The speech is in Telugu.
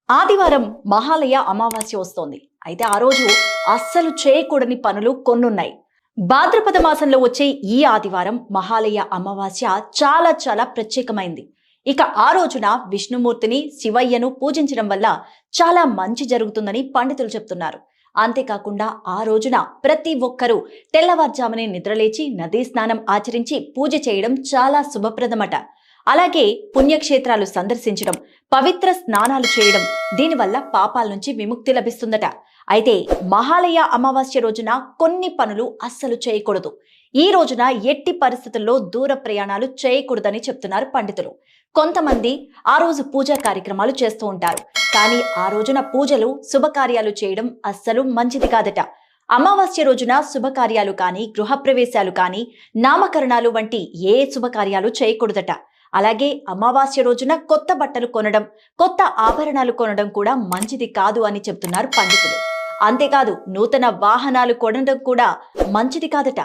ఆదివారం మహాలయ అమావాస్య వస్తోంది. అయితే ఆ రోజు అస్సలు చేయకూడని పనులు కొన్నున్నాయి. భాద్రపద మాసంలో వచ్చే ఈ ఆదివారం మహాలయ అమావాస్య చాలా చాలా ప్రత్యేకమైంది. ఇక ఆ రోజున విష్ణుమూర్తిని శివయ్యను పూజించడం వల్ల చాలా మంచి జరుగుతుందని పండితులు చెప్తున్నారు. అంతేకాకుండా ఆ రోజున ప్రతి ఒక్కరూ తెల్లవారుజామునే నిద్రలేచి నదీ స్నానం ఆచరించి పూజ చేయడం చాలా శుభప్రదమట. అలాగే పుణ్యక్షేత్రాలు సందర్శించడం, పవిత్ర స్నానాలు చేయడం, దీనివల్ల పాపాల నుంచి విముక్తి లభిస్తుందట. అయితే మహాలయ అమావాస్య రోజున కొన్ని పనులు అస్సలు చేయకూడదు. ఈ రోజున ఎట్టి పరిస్థితుల్లో దూర ప్రయాణాలు చేయకూడదని చెప్తున్నారు పండితులు. కొంతమంది ఆ రోజు పూజా కార్యక్రమాలు చేస్తూ ఉంటారు. కానీ ఆ రోజున పూజలు శుభకార్యాలు చేయడం అస్సలు మంచిది కాదట. అమావాస్య రోజున శుభకార్యాలు కానీ, గృహప్రవేశాలు కానీ, నామకరణాలు వంటి ఏ శుభకార్యాలు చేయకూడదట. అలాగే అమావాస్య రోజున కొత్త బట్టలు కొనడం, కొత్త ఆభరణాలు కొనడం కూడా మంచిది కాదు అని చెప్తున్నారు పండితులు. అంతేకాదు నూతన వాహనాలు కొనడం కూడా మంచిది కాదట.